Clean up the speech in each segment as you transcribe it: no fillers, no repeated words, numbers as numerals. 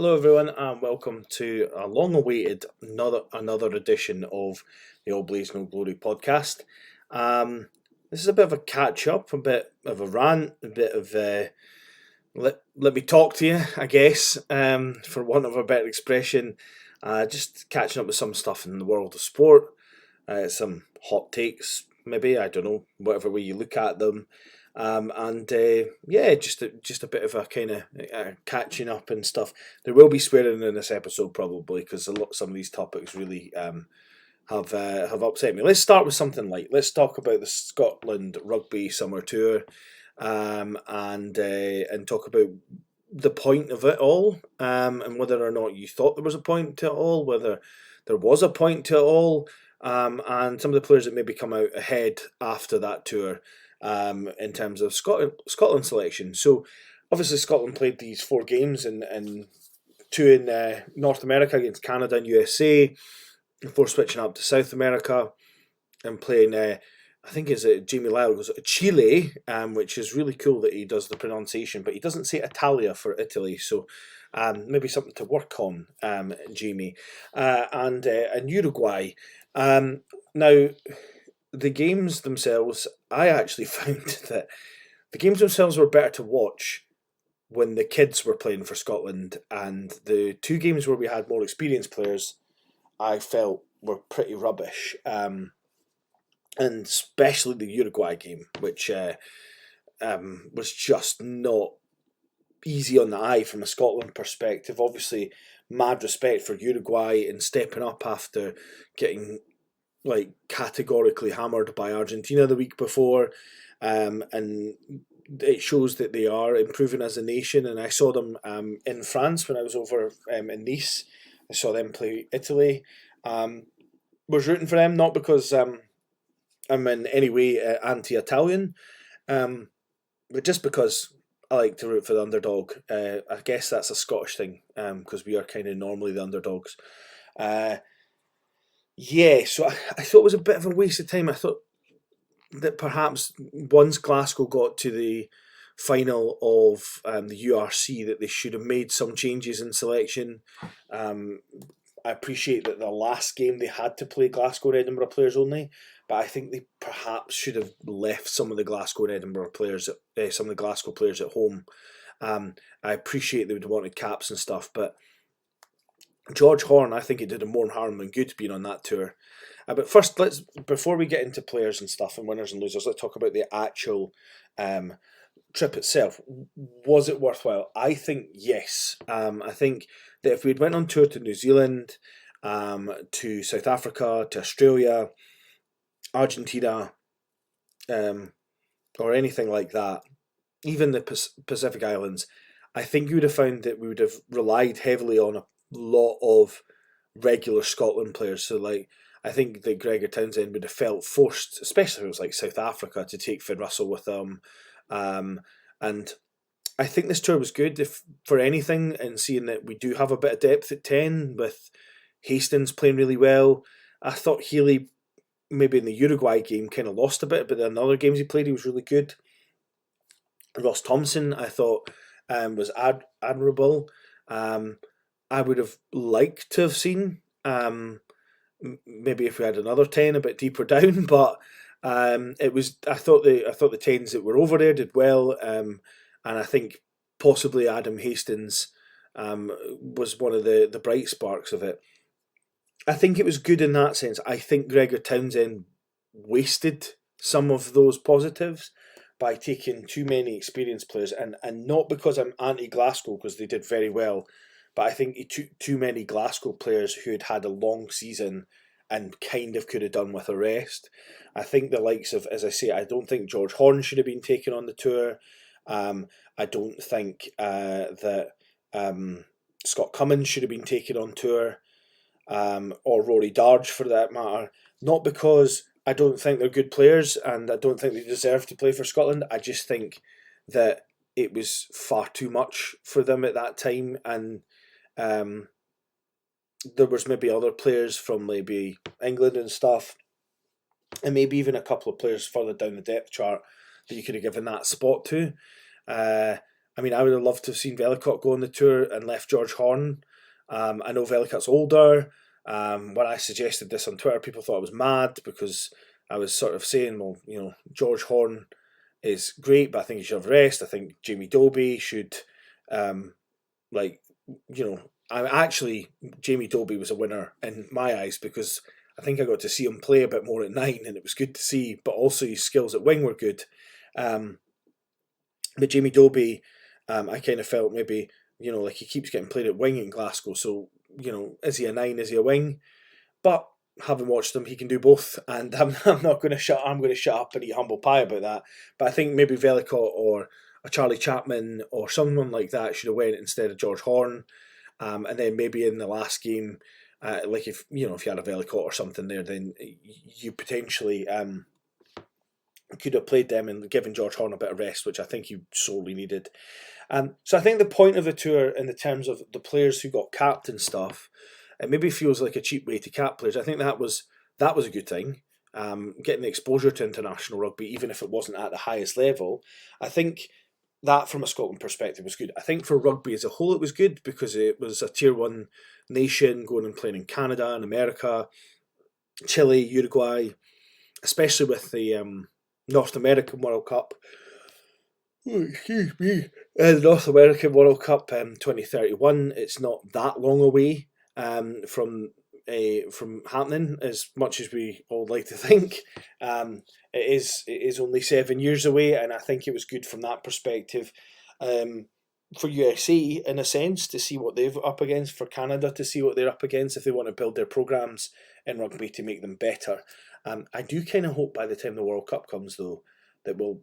Hello, everyone, and welcome to a long-awaited another edition of the All Blaze No Glory podcast. This is a bit of a catch-up, a bit of a rant, a bit of let me talk to you, I guess, for want of a better expression. Just catching up with some stuff in the world of sport, some hot takes, maybe, I don't know, whatever way you look at them. And yeah, just a bit of a kind of catching up and stuff. There will be swearing in this episode probably because some of these topics really have upset me. Let's start with something light. Let's talk about the Scotland Rugby Summer Tour, and talk about the point of it all, and whether or not you thought there was a point to it all, whether there was a point to it all, and some of the players that maybe come out ahead after that tour. In terms of Scotland selection. So obviously Scotland played these four games and two in North America against Canada and USA before switching up to South America and playing, I think it's Jamie Lyle goes Chile, which is really cool that he does the pronunciation, but he doesn't say Italia for Italy, so maybe something to work on, Jamie, and Uruguay. Now, the games themselves, I actually found that the games themselves were better to watch when the kids were playing for Scotland, and the two games where we had more experienced players, I felt were pretty rubbish, and especially the Uruguay game, which was just not easy on the eye from a Scotland perspective. Obviously, mad respect for Uruguay in stepping up after getting categorically hammered by Argentina the week before, and it shows that they are improving as a nation. And I saw them in France when I was over in Nice. I saw them play Italy. Was rooting for them not because I'm in any way anti-Italian, but just because I like to root for the underdog. I guess that's a Scottish thing because we are kind of normally the underdogs. Yeah, so I thought it was a bit of a waste of time. I thought that perhaps once Glasgow got to the final of the URC that they should have made some changes in selection. I appreciate that the last game they had to play Glasgow and Edinburgh players only, but I think they perhaps should have left some of the Glasgow and Edinburgh players, some of the Glasgow players at home. I appreciate they would have wanted caps and stuff, but George Horn, I think it did him more harm than good being on that tour. But first, before we get into players and stuff and winners and losers, let's talk about the actual trip itself. Was it worthwhile? I think yes. I think that if we'd went on tour to New Zealand, to South Africa, to Australia, Argentina, or anything like that, even the Pacific Islands, I think you would have found that we would have relied heavily on a lot of regular Scotland players. So I think that Gregor Townsend would have felt forced, especially if it was like South Africa, to take Finn Russell with them. And I think this tour was good if for anything, and seeing that we do have a bit of depth at 10 with Hastings playing really well. I thought Healy maybe in the Uruguay game kind of lost a bit, but in the other games he played he was really good. Ross Thompson I thought was admirable. I would have liked to have seen maybe if we had another 10 a bit deeper down, but it was. I thought the 10s that were over there did well, and I think possibly Adam Hastings was one of the bright sparks of it. I think it was good in that sense. I think Gregor Townsend wasted some of those positives by taking too many experienced players, and not because I'm anti-Glasgow, because they did very well, but I think he took too many Glasgow players who had a long season and kind of could have done with a rest. I think the likes of, as I say, I don't think George Horn should have been taken on the tour. I don't think that Scott Cummins should have been taken on tour, or Rory Darge for that matter. Not because I don't think they're good players and I don't think they deserve to play for Scotland. I just think that it was far too much for them at that time, and there was maybe other players from maybe England and stuff, and maybe even a couple of players further down the depth chart that you could have given that spot to. I mean, I would have loved to have seen Velikot go on the tour and left George Horn. I know Velikot's older. When I suggested this on Twitter, people thought I was mad because I was sort of saying, well, George Horn is great, but I think he should have rest. I think Jamie Dobie should, like, I actually, Jamie Dobie was a winner in my eyes because I think I got to see him play a bit more at 9 and it was good to see, but also his skills at wing were good. Um, but Jamie Dobie, I kind of felt maybe, like he keeps getting played at wing in Glasgow, so, is he a 9, is he a wing? But having watched him, he can do both, and I'm not going to shut. I'm going to shut up and eat humble pie about that. But I think maybe Velikot or a Charlie Chapman or someone like that should have went instead of George Horn, and then maybe in the last game, like if you had a Velikot or something there, then you potentially could have played them and given George Horn a bit of rest, which I think he sorely needed. So I think the point of the tour, in the terms of the players who got capped and stuff, it maybe feels like a cheap way to cap players. I think that was a good thing. Getting the exposure to international rugby, even if it wasn't at the highest level, I think that from a Scotland perspective was good. I think for rugby as a whole, it was good because it was a tier one nation going and playing in Canada and America, Chile, Uruguay, especially with the North American World Cup. Oh, excuse me. The North American World Cup 2031. It's not that long away from happening, as much as we all like to think. It is only 7 years away, and I think it was good from that perspective. For USA, in a sense, to see what they've up against, for Canada to see what they're up against if they want to build their programmes in rugby to make them better. I do kind of hope by the time the World Cup comes, though, that we'll,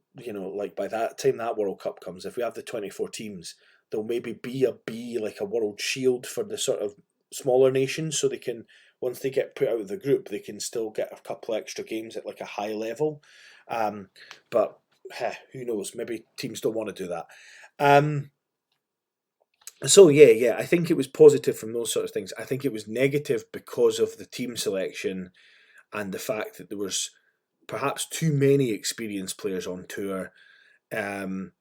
like by that time that World Cup comes, if we have the 24 teams, there'll maybe be like a world shield for the sort of smaller nations, so they can, once they get put out of the group, they can still get a couple extra games at like a high level. But who knows? Maybe teams don't want to do that. So yeah, I think it was positive from those sort of things. I think it was negative because of the team selection and the fact that there was perhaps too many experienced players on tour. And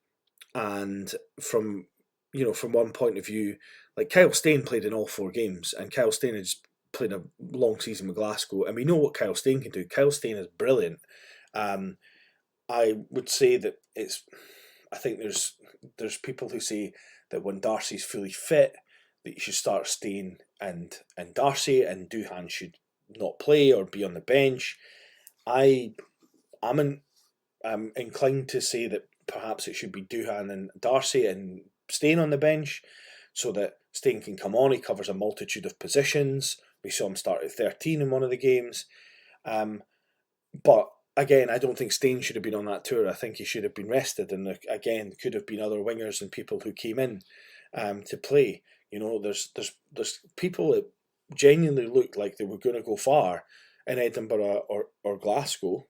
from one point of view, like Kyle Steyn played in all 4 games, and Kyle Steyn has played a long season with Glasgow, and we know what Kyle Steyn can do. Kyle Steyn is brilliant. I would say that I think there's people who say that when Darcy's fully fit, that you should start Steyn and Darcy, and Duhan should not play or be on the bench. I'm inclined to say that perhaps it should be Duhan and Darcy and Steyn on the bench, so that Steyn can come on. He covers a multitude of positions. We saw him start at 13 in one of the games. But again, I don't think Steyn should have been on that tour. I think he should have been rested, and again, could have been other wingers and people who came in to play. There's people that genuinely looked like they were going to go far in Edinburgh or Glasgow.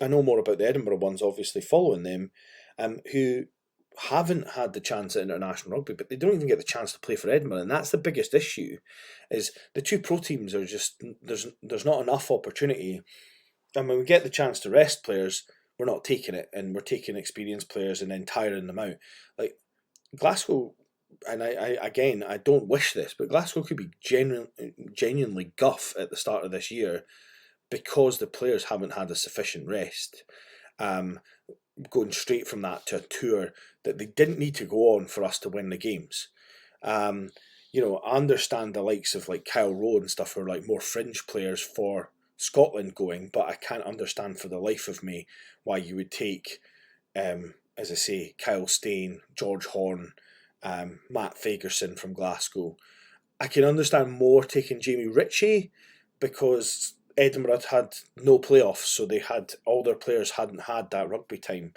I know more about the Edinburgh ones, obviously, following them, who haven't had the chance at international rugby, but they don't even get the chance to play for Edinburgh, and that's the biggest issue. Is the 2 pro teams are just there's not enough opportunity, and when we get the chance to rest players, we're not taking it, and we're taking experienced players and then tiring them out. Like Glasgow, and I don't wish this, but Glasgow could be genuinely guff at the start of this year because the players haven't had a sufficient rest. Going straight from that to a tour that they didn't need to go on for us to win the games. I understand the likes of like Kyle Rowe and stuff who are like more fringe players for Scotland going, but I can't understand for the life of me why you would take, as I say, Kyle Steyn, George Horn, Matt Fagerson from Glasgow. I can understand more taking Jamie Ritchie because Edinburgh had no playoffs, so they had all their players hadn't had that rugby time.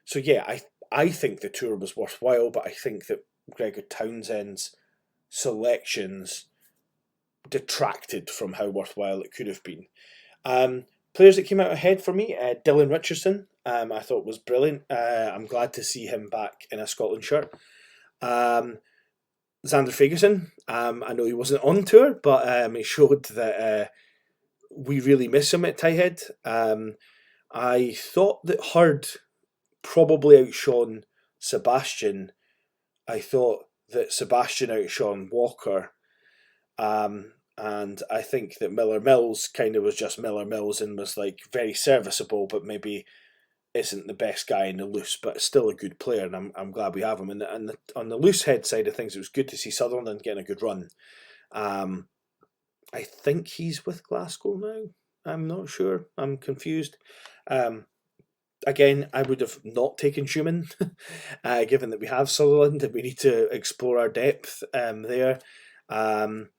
So yeah, I think the tour was worthwhile, but I think that Gregor Townsend's selections detracted from how worthwhile it could have been. Players that came out ahead for me, Dylan Richardson, I thought was brilliant. I'm glad to see him back in a Scotland shirt. Xander Fagerson, I know he wasn't on tour, but he showed that we really miss him at tight head. I thought that Hurd probably outshone Sebastian, I thought that Sebastian outshone Walker. And I think that Miller Mills kind of was just Miller Mills and was like very serviceable, but maybe isn't the best guy in the loose, but still a good player, and I'm glad we have him. And on the loose head side of things, it was good to see Sutherland getting a good run. Um, I think he's with Glasgow now. I'm not sure. I'm confused. Um, Again, I would have not taken Schumann, given that we have Sutherland and we need to explore our depth there. Um,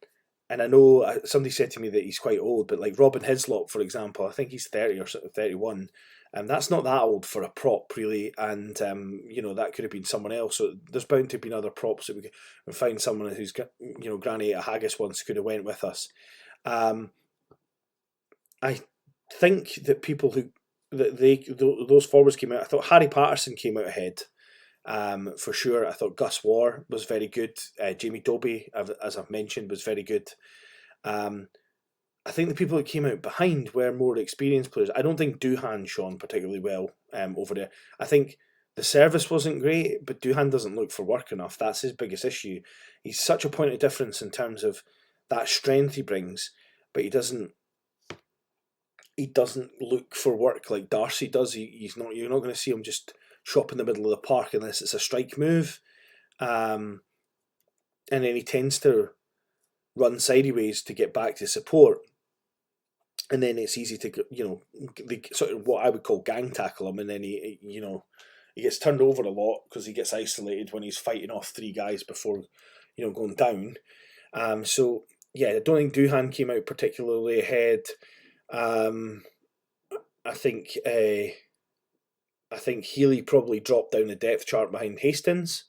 and I know somebody said to me that he's quite old, but like Robin Hislop, for example, I think he's 30 or 31. And that's not that old for a prop, really. And, that could have been someone else. So there's bound to have been other props that we could find someone who's got, Granny at Haggis once could have went with us. Um, I think that people who that those forwards came out. I thought Harry Patterson came out ahead, for sure. I thought Gus Warr was very good. Jamie Dobie, as I've mentioned, was very good. Um, I think the people that came out behind were more experienced players. I don't think Duhan shone particularly well over there. I think the service wasn't great, but Duhan doesn't look for work enough. That's his biggest issue. He's such a point of difference in terms of that strength he brings, but he doesn't look for work like Darcy does. He's not. You're not going to see him just shop in the middle of the park unless it's a strike move. Um, and then he tends to run sideways to get back to support. And then it's easy to, they sort of what I would call gang tackle him, and then he gets turned over a lot because he gets isolated when he's fighting off three guys before, going down. So yeah, I don't think Duhan came out particularly ahead. Um, I think Healy probably dropped down the depth chart behind Hastings.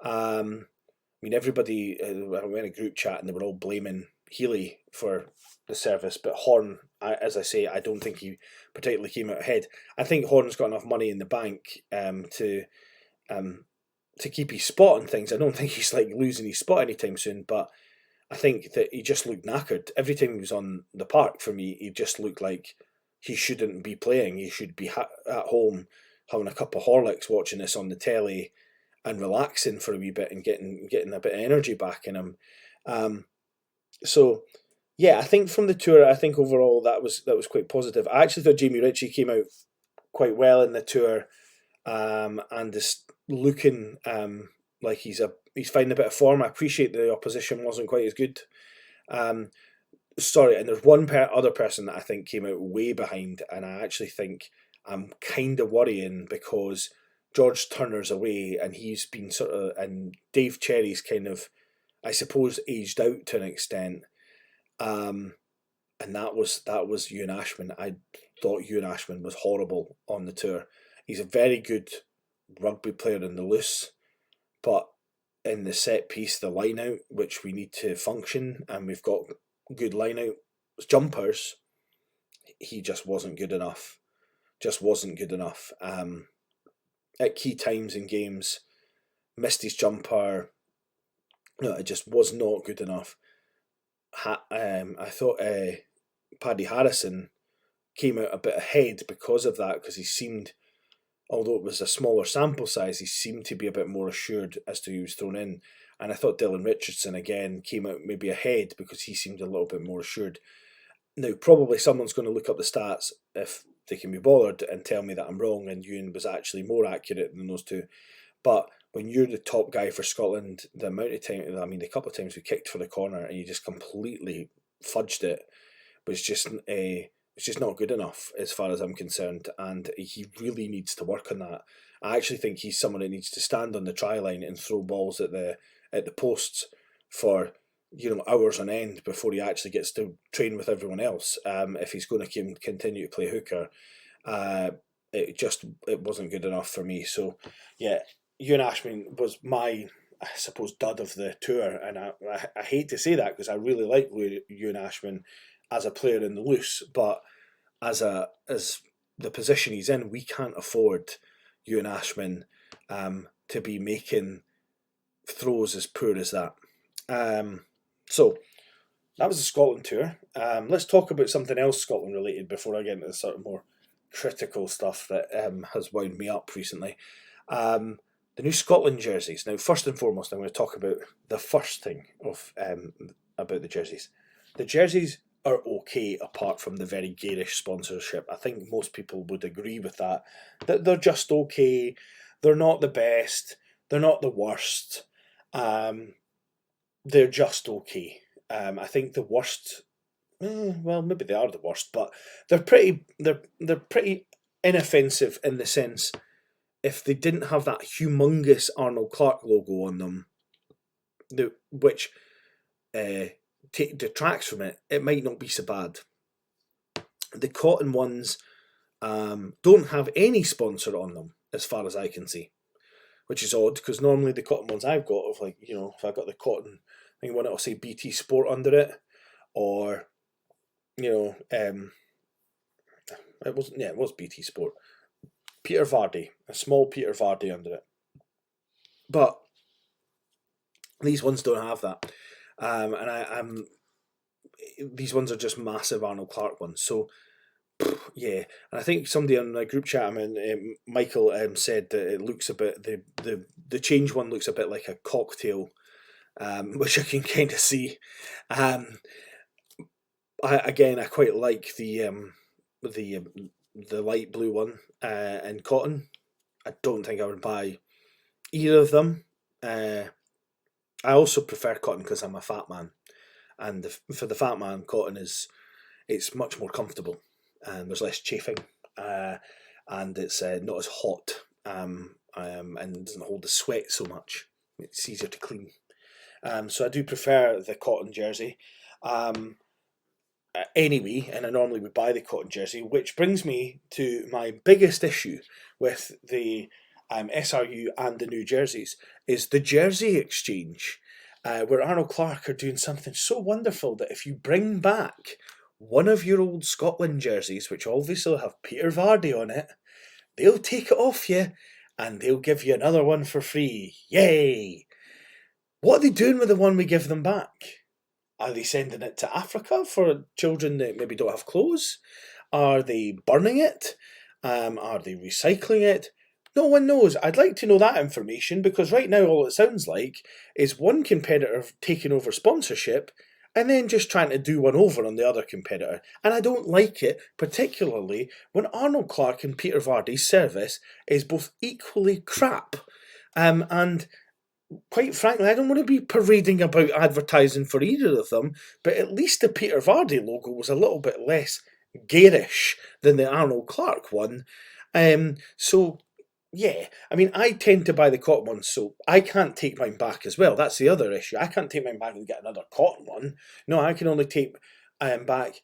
Everybody, I went in a group chat and they were all blaming Healy for the service, but Horn, as I say, I don't think he particularly came out ahead. I think Horn's got enough money in the bank to keep his spot and things. I don't think he's like losing his spot anytime soon, but I think that he just looked knackered. Every time he was on the park for me, he just looked like he shouldn't be playing. He should be at home having a cup of Horlicks, watching this on the telly, and relaxing for a wee bit and getting a bit of energy back in him. So yeah, I think from the tour, I think overall that was quite positive. I actually thought Jamie Ritchie came out quite well in the tour, and is looking like he's finding a bit of form. I appreciate the opposition wasn't quite as good. Um, Sorry, and there's one other person that I think came out way behind, and I actually think I'm kind of worrying because George Turner's away, and he's been and Dave Cherry's kind of, I suppose, aged out to an extent. Um, and that was Ewan Ashman. I thought Ewan Ashman was horrible on the tour. He's a very good rugby player in the loose, but in the set piece, the line out, which we need to function, and we've got good line out jumpers, he just wasn't good enough. Just wasn't good enough. At key times in games, missed his jumper. No, it just was not good enough. I thought Paddy Harrison came out a bit ahead because of that, because he seemed, although it was a smaller sample size, he seemed to be a bit more assured as to who was thrown in. And I thought Dylan Richardson again came out maybe ahead because he seemed a little bit more assured. Now, probably someone's going to look up the stats if they can be bothered and tell me that I'm wrong and Ewan was actually more accurate than those two. But when you're the top guy for Scotland, the amount of time, the couple of times we kicked for the corner and you just completely fudged it, was just it's just not good enough as far as I'm concerned, and he really needs to work on that. I actually think he's someone that needs to stand on the try line and throw balls at the posts for hours on end before he actually gets to train with everyone else. If he's going to continue to play hooker, it wasn't good enough for me. So yeah, Ewan Ashman was my, I suppose, dud of the tour, and I hate to say that because I really like Ewan Ashman as a player in the loose, but as the position he's in, we can't afford Ewan Ashman to be making throws as poor as that. So that was the Scotland tour. Let's talk about something else Scotland related before I get into the sort of more critical stuff that has wound me up recently. the new Scotland jerseys. Now, first and foremost, I'm going to talk about the first thing of about the jerseys. The jerseys are okay apart from the very garish sponsorship. I think most people would agree with that. That they're just okay. They're not the best. They're not the worst. Um, they're just okay. I think the worst. Well, maybe they are the worst, but they're pretty. They're pretty inoffensive in the sense if they didn't have that humongous Arnold Clark logo on them, which uh, detracts from it, it might not be so bad. The cotton ones don't have any sponsor on them, as far as I can see, which is odd because normally the cotton ones I've got, of like, if I got the cotton, I think one it'll say BT Sport under it, or it wasn't. Yeah, it was BT Sport. Peter Vardy, a small Peter Vardy under it, but these ones don't have that, and I'm these ones are just massive Arnold Clark ones. So yeah, and I think somebody on the group chat I'm in, Michael, said that it looks a bit the change one looks a bit like a cocktail, which I can kind of see. Um, I quite like the the light blue one in cotton. I don't think I would buy either of them. I also prefer cotton because I'm a fat man, and for the fat man, cotton it's much more comfortable, and there's less chafing, and it's not as hot, and doesn't hold the sweat so much. It's easier to clean. So I do prefer the cotton jersey. Um, anyway, and I normally would buy the cotton jersey, which brings me to my biggest issue with the SRU and the new jerseys is the jersey exchange, where Arnold Clark are doing something so wonderful that if you bring back one of your old Scotland jerseys, which obviously have Peter Vardy on it, they'll take it off you and they'll give you another one for free. Yay! What are they doing with the one we give them back? Are they sending it to Africa for children that maybe don't have clothes? Are they burning it? Are they recycling it? No one knows. I'd like to know that information because right now all it sounds like is one competitor taking over sponsorship and then just trying to do one over on the other competitor. And I don't like it, particularly when Arnold Clark and Peter Vardy's service is both equally crap. And quite frankly, I don't want to be parading about advertising for either of them, but at least the Peter Vardy logo was a little bit less garish than the Arnold Clark one. So, yeah, I mean, I tend to buy the cotton ones, so I can't take mine back as well. That's the other issue. I can't take mine back and get another cotton one. No, I can only take back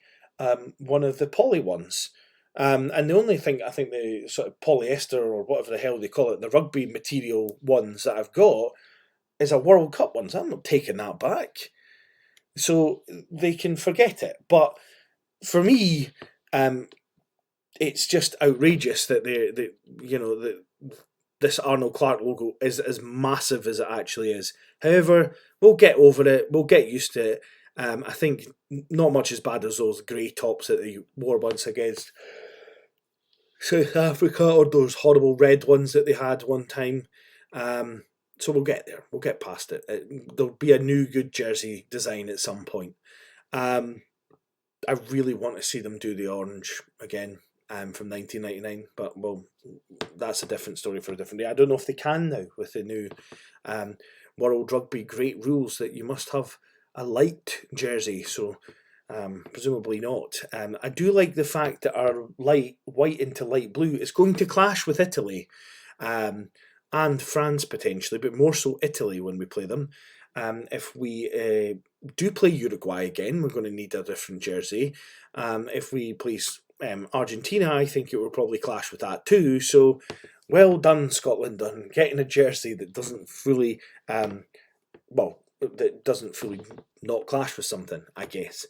one of the poly ones. And the only thing I think the sort of polyester or whatever the hell they call it, the rugby material ones that I've got is a World Cup one, so I'm not taking that back. So they can forget it. But for me, it's just outrageous that that this Arnold Clark logo is as massive as it actually is. However, we'll get over it. We'll get used to it. I think not much as bad as those grey tops that they wore once against South Africa, or those horrible red ones that they had one time. So we'll get there. We'll get past it. There'll be a new good jersey design at some point. I really want to see them do the orange again from 1999, but well, that's a different story for a different day. I don't know if they can now with the new World Rugby great rules that you must have a light jersey, so presumably not. I do like the fact that our light white into light blue is going to clash with Italy. And France potentially, but more so Italy when we play them. If we do play Uruguay again, we're going to need a different jersey. If we play Argentina, I think it will probably clash with that too. So, well done, Scotland, on getting a jersey that doesn't fully, that doesn't fully not clash with something, I guess.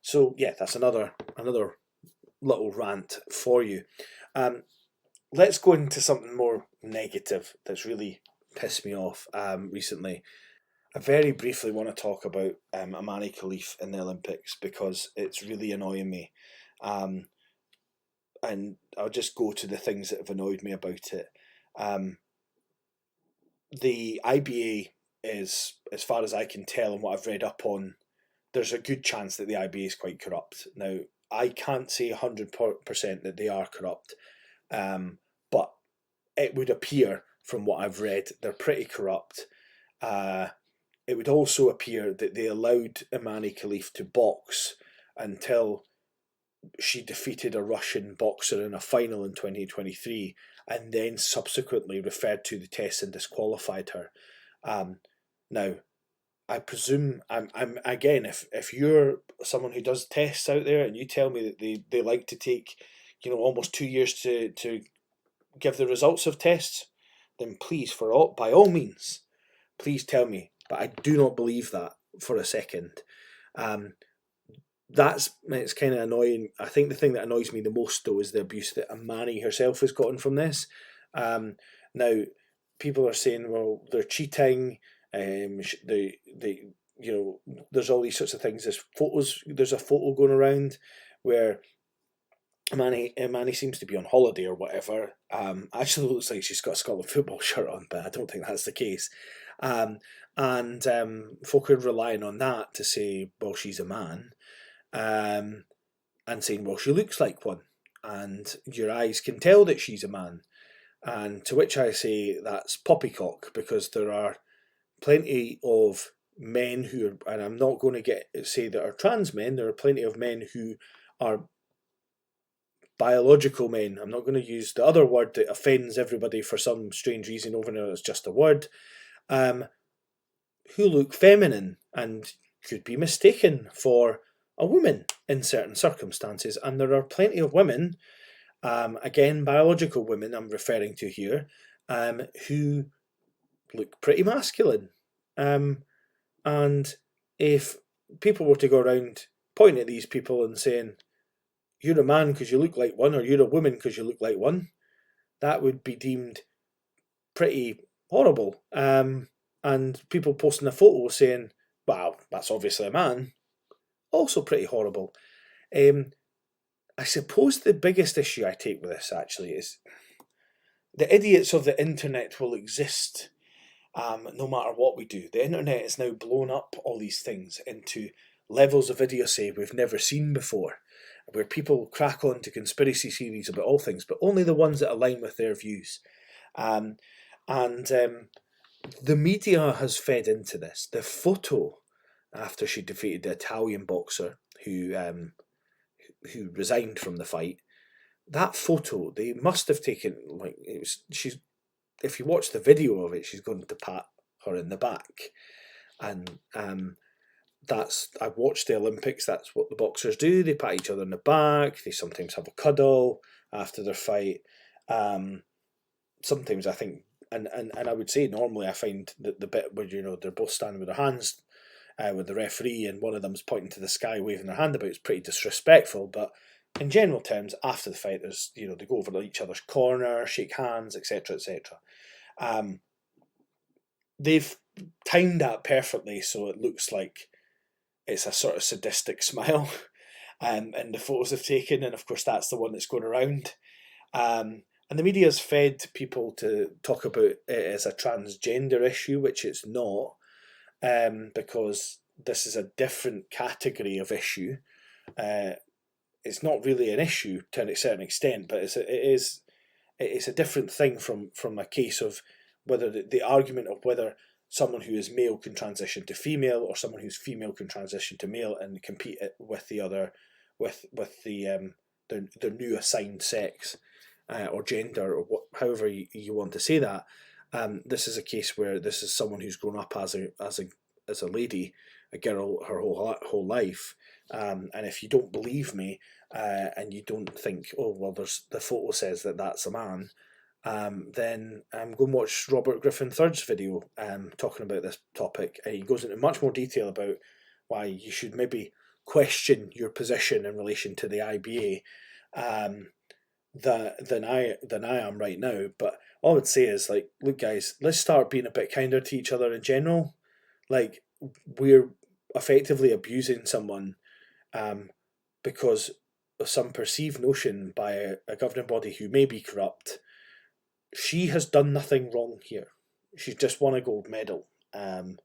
So yeah, that's another little rant for you. Let's go into something more negative that's really pissed me off recently. I very briefly want to talk about Amani Khalif in the Olympics because it's really annoying me. And I'll just go to the things that have annoyed me about it. the IBA is, as far as I can tell and what I've read up on, there's a good chance that the IBA is quite corrupt. Now, I can't say 100% that they are corrupt, but it would appear from what I've read they're pretty corrupt. It would also appear that they allowed Imani Khalif to box until she defeated a Russian boxer in a final in 2023, and then subsequently referred to the test and disqualified her. Now, I presume I'm again, if you're someone who does tests out there and you tell me that they like to take, almost 2 years to give the results of tests, then please, by all means, please tell me. But I do not believe that for a second. It's kind of annoying. I think the thing that annoys me the most, though, is the abuse that Imani herself has gotten from this. Now, people are saying, well, they're cheating. There's all these sorts of things. There's a photo going around where Imani seems to be on holiday or whatever. Actually looks like she's got a Scotland football shirt on, but I don't think that's the case. And folk are relying on that to say, well, she's a man. And saying, well, she looks like one, and your eyes can tell that she's a man. And to which I say that's poppycock, because there are plenty of men who are, and I'm not going to say that are trans men, there are plenty of men who are biological men. I'm not going to use the other word that offends everybody for some strange reason over now, it's just a word, who look feminine and could be mistaken for a woman in certain circumstances. And there are plenty of women, again, biological women I'm referring to here, who look pretty masculine. And if people were to go around pointing at these people and saying, you're a man because you look like one, or you're a woman because you look like one, that would be deemed pretty horrible. And people posting a photo saying, wow, that's obviously a man, also pretty horrible. I suppose the biggest issue I take with this actually is the idiots of the internet will exist no matter what we do. The internet has now blown up all these things into levels of idiocy we've never seen before, where people crack on to conspiracy theories about all things, but only the ones that align with their views. And the media has fed into this. The photo after she defeated the Italian boxer who resigned from the fight, that photo, they must have taken, if you watch the video of it, she's going to pat her in the back. And I've watched the Olympics, that's what the boxers do. They pat each other in the back, they sometimes have a cuddle after their fight. Sometimes I think, and I would say normally I find that the bit where, they're both standing with their hands with the referee and one of them's pointing to the sky waving their hand about, it's pretty disrespectful. But in general terms, after the fight, there's, they go over to each other's corner, shake hands, etc., etc. They've timed that perfectly so it looks like it's a sort of sadistic smile and the photos they've taken, and of course that's the one that's going around. And the media's fed people to talk about it as a transgender issue, which it's not, because this is a different category of issue. It's not really an issue to a certain extent, but it's a different thing from a case of whether the argument of whether someone who is male can transition to female, or someone who's female can transition to male and compete with the other, with their new assigned sex or gender, or however you want to say that. This is a case where this is someone who's grown up as a lady, a girl, her whole life. And if you don't believe me, and you don't think, oh well, the photo says that that's a man, then go and watch Robert Griffin III's video talking about this topic. He goes into much more detail about why you should maybe question your position in relation to the IBA than I am right now. But all I would say is, look guys, let's start being a bit kinder to each other in general. We're effectively abusing someone because of some perceived notion by a governing body who may be corrupt. She has done nothing wrong here. She's just won a gold medal. From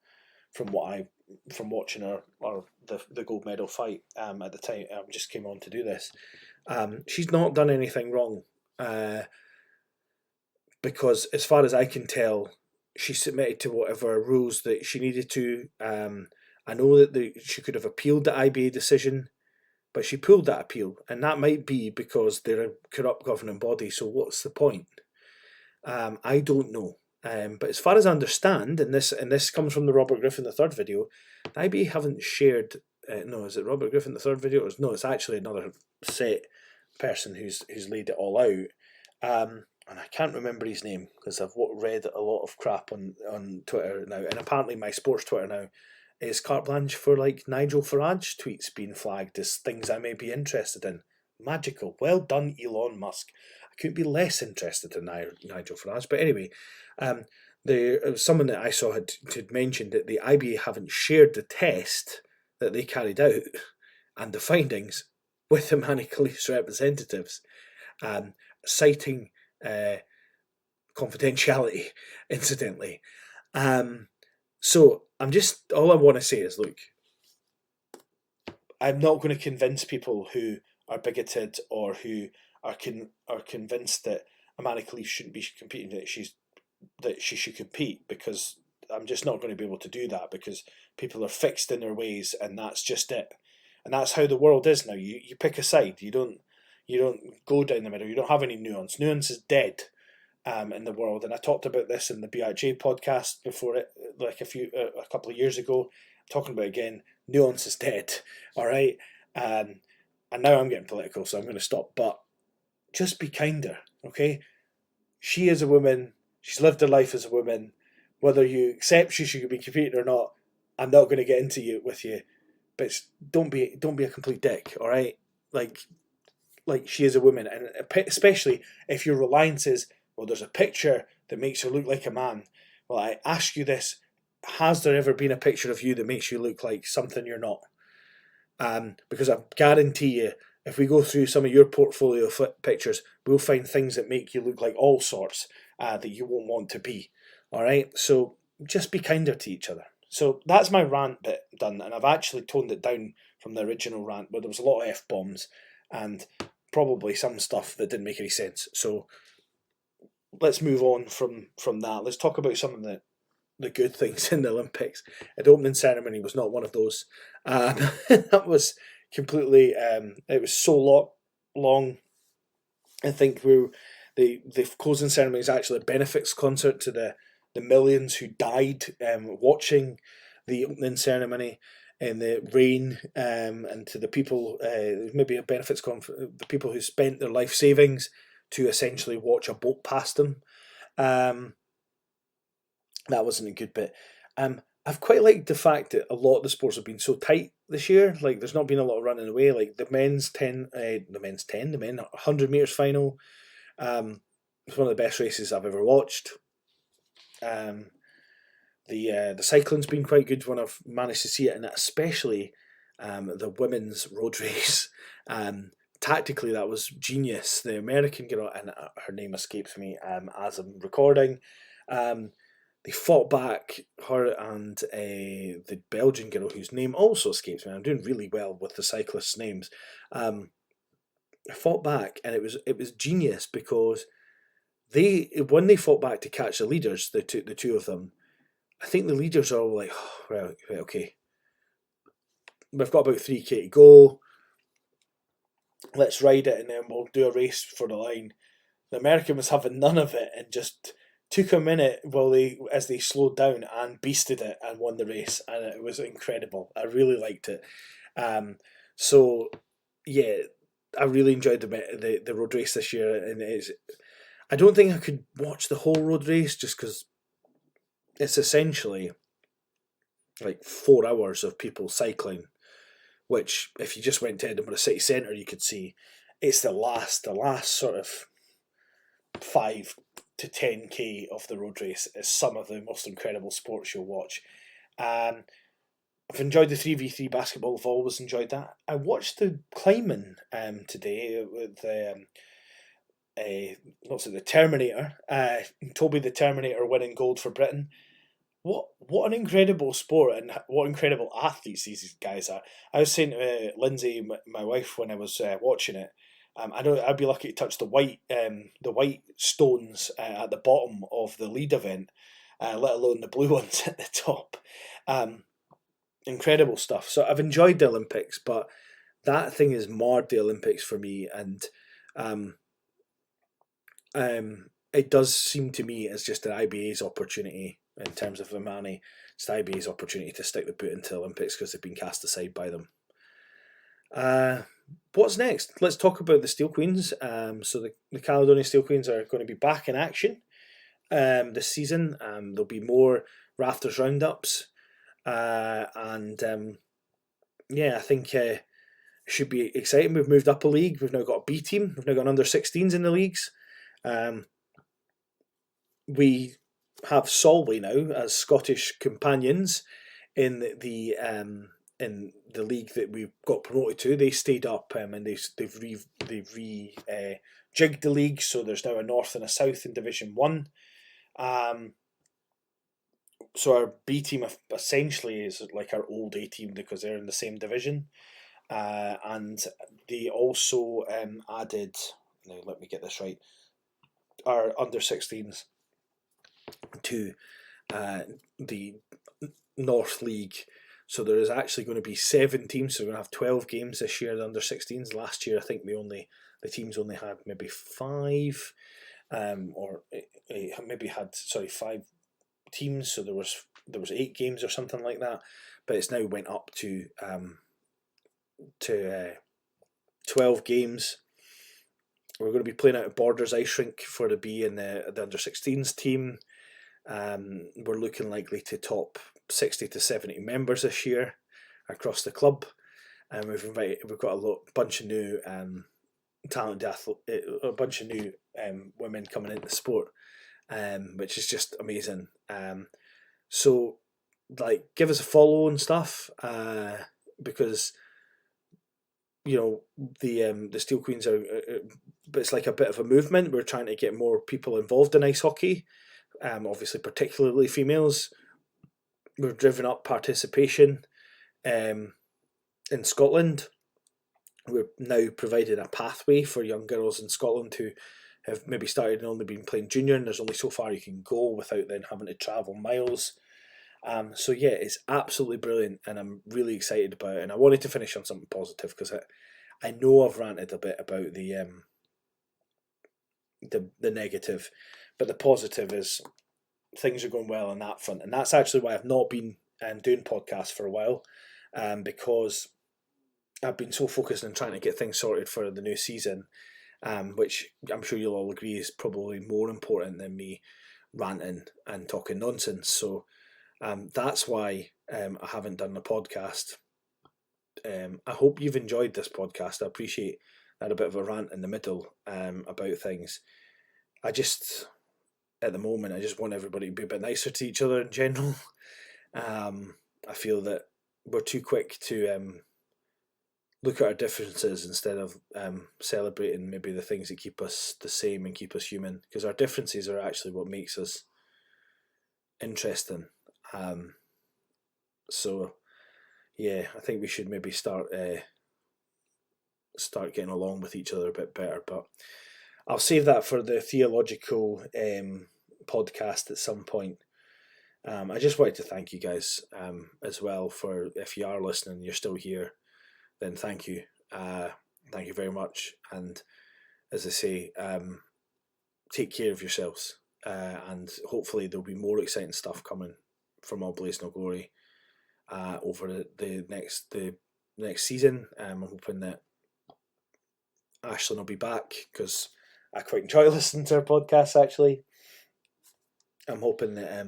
watching her or the gold medal fight at the time. I just came on to do this. She's not done anything wrong, because as far as I can tell, she submitted to whatever rules that she needed to. I know that she could have appealed the IBA decision, but she pulled that appeal, and that might be because they're a corrupt governing body. So what's the point? I don't know. But as far as I understand, and this comes from the Robert Griffin the third video, the IBA haven't shared. No, is it Robert Griffin the third video? No, it's actually another set person who's laid it all out. And I can't remember his name because I've read a lot of crap on Twitter now, and apparently my sports Twitter now is carte blanche for like Nigel Farage tweets being flagged as things I may be interested in. Magical. Well done, Elon Musk. I couldn't be less interested in Nigel Farage. But anyway, someone that I saw had mentioned that the IBA haven't shared the test that they carried out and the findings with the Manny Khalifa's representatives, citing confidentiality, incidentally. So all I want to say is, look, I'm not going to convince people who are bigoted or who are convinced that Amanda Khalif shouldn't be competing, that she should compete, because I'm just not going to be able to do that, because people are fixed in their ways, and that's just it. And that's how the world is now. You pick a side. You don't go down the middle. You don't have any nuance. Nuance is dead in the world. And I talked about this in the BRJ podcast before it, like a couple of years ago. I'm talking about it again. Nuance is dead. All right. And now I'm getting political, so I'm going to stop. But just be kinder, okay? She is a woman. She's lived her life as a woman. Whether you accept she should be competing or not, I'm not going to get into it with you. But don't be a complete dick, all right? Like she is a woman, and especially if your reliance is, well, there's a picture that makes her look like a man. Well, I ask you this: has there ever been a picture of you that makes you look like something you're not? Because I guarantee you, if we go through some of your portfolio pictures, we'll find things that make you look like all sorts that you won't want to be. All right, so just be kinder to each other. So that's my rant bit done, and I've actually toned it down from the original rant where there was a lot of F-bombs and probably some stuff that didn't make any sense. So let's move on from that. Let's talk about some of the good things in the Olympics. The opening ceremony was not one of those. That was completely. It was so long. I think the closing ceremony is actually a benefits concert to the millions who died watching the opening ceremony in the rain, and to the people, maybe a benefits the people who spent their life savings to essentially watch a boat past them. That wasn't a good bit. I've quite liked the fact that a lot of the sports have been so tight this year. Like, there's not been a lot of running away. Like the men's 100 meters final. It's one of the best races I've ever watched. The cycling's been quite good when I've managed to see it, and especially the women's road race. Tactically, that was genius. The American girl, and her name escapes me as I'm recording, they fought back, her and the Belgian girl, whose name also escapes me. I'm doing really well with the cyclists' names. Fought back, and it was genius, because when they fought back to catch the leaders, the two of them, I think the leaders are all like, oh, right, okay, we've got about 3K to go. Let's ride it, and then we'll do a race for the line. The American was having none of it, and just took a minute as they slowed down and beasted it and won the race, and it was incredible. I really liked it. So yeah, I really enjoyed the road race this year, and I don't think I could watch the whole road race just because it's essentially like 4 hours of people cycling, which if you just went to Edinburgh City Centre, you could see it's the last sort of 5 to 10k of the road race is some of the most incredible sports you'll watch. I've enjoyed the 3v3 basketball. I've always enjoyed that. I watched the climbing today with what's it, the Terminator, Toby the Terminator winning gold for Britain. What an incredible sport, and what incredible athletes these guys are. I was saying to Lindsay, my wife, when I was watching it, I know I'd be lucky to touch the white stones at the bottom of the lead event, let alone the blue ones at the top. Um, Incredible stuff. So I've enjoyed the Olympics, but that thing has marred the Olympics for me, and um, it does seem to me as just an IBA's opportunity in terms of Imani. It's the IBA's opportunity to stick the boot into the Olympics because they've been cast aside by them. Uh, what's next? Let's talk about the Steel Queens. So the Caledonia Steel Queens are going to be back in action this season. There'll be more Rafters roundups, and yeah, I think it should be exciting. We've moved up a league. We've now got a B team. We've now got an under 16s in the leagues. We have Solway now as Scottish companions in the league that we got promoted to. They stayed up, and they've jigged the league, so there's now a north and a south in Division 1. So our B team essentially is like our old A team because they're in the same division. And they also added, now let me get this right, our under 16s to the North League. So there is actually going to be 7 teams. So we're going to have 12 games this year, the under 16s. Last year, I think the teams only had maybe 5, or maybe had 5 teams. So there was 8 games or something like that. But it's now went up to 12 games. We're going to be playing out of Borders Ice Rink for the B and the under 16s team. We're looking likely to top 60 to 70 members this year across the club, and we've got a bunch of new talented a bunch of new women coming into the sport, which is just amazing. So like, give us a follow and stuff, because the Steel Queens are, it's like a bit of a movement. We're trying to get more people involved in ice hockey, obviously particularly females. We've driven up participation in Scotland. We're now providing a pathway for young girls in Scotland who have maybe started and only been playing junior, and there's only so far you can go without then having to travel miles. So yeah, it's absolutely brilliant, and I'm really excited about it. And I wanted to finish on something positive because I know I've ranted a bit about the negative, but the positive is things are going well on that front, and that's actually why I've not been doing podcasts for a while, because I've been so focused on trying to get things sorted for the new season, which I'm sure you'll all agree is probably more important than me ranting and talking nonsense. So that's why I haven't done the podcast. I hope you've enjoyed this podcast. I appreciate that a bit of a rant in the middle about things. At the moment, I just want everybody to be a bit nicer to each other in general. I feel that we're too quick to look at our differences instead of celebrating maybe the things that keep us the same and keep us human, because our differences are actually what makes us interesting. So yeah, I think we should maybe start getting along with each other a bit better, but I'll save that for the theological podcast at some point. I just wanted to thank you guys as well for, if you are listening, you're still here, then thank you. Thank you very much. And as I say, take care of yourselves, and hopefully there'll be more exciting stuff coming from All Blaze No Glory over the next season. I'm hoping that Ashlyn will be back, because I quite enjoy listening to her podcasts, actually. I'm hoping that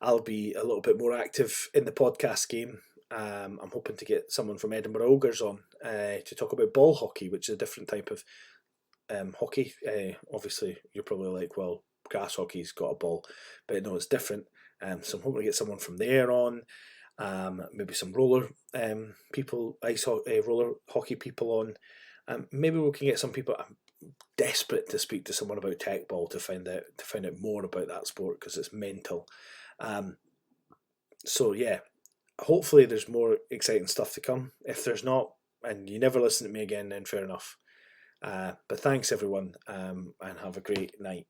I'll be a little bit more active in the podcast game. I'm hoping to get someone from Edinburgh Ogres on to talk about ball hockey, which is a different type of hockey. Obviously, you're probably like, well, grass hockey's got a ball, but no, it's different. So I'm hoping to get someone from there on. Maybe some roller people, roller hockey people on. Maybe we can get some people. I'm desperate to speak to someone about tech ball to find out more about that sport because it's mental. Um, so yeah, hopefully there's more exciting stuff to come. If there's not, and you never listen to me again, then fair enough. But thanks everyone, and have a great night.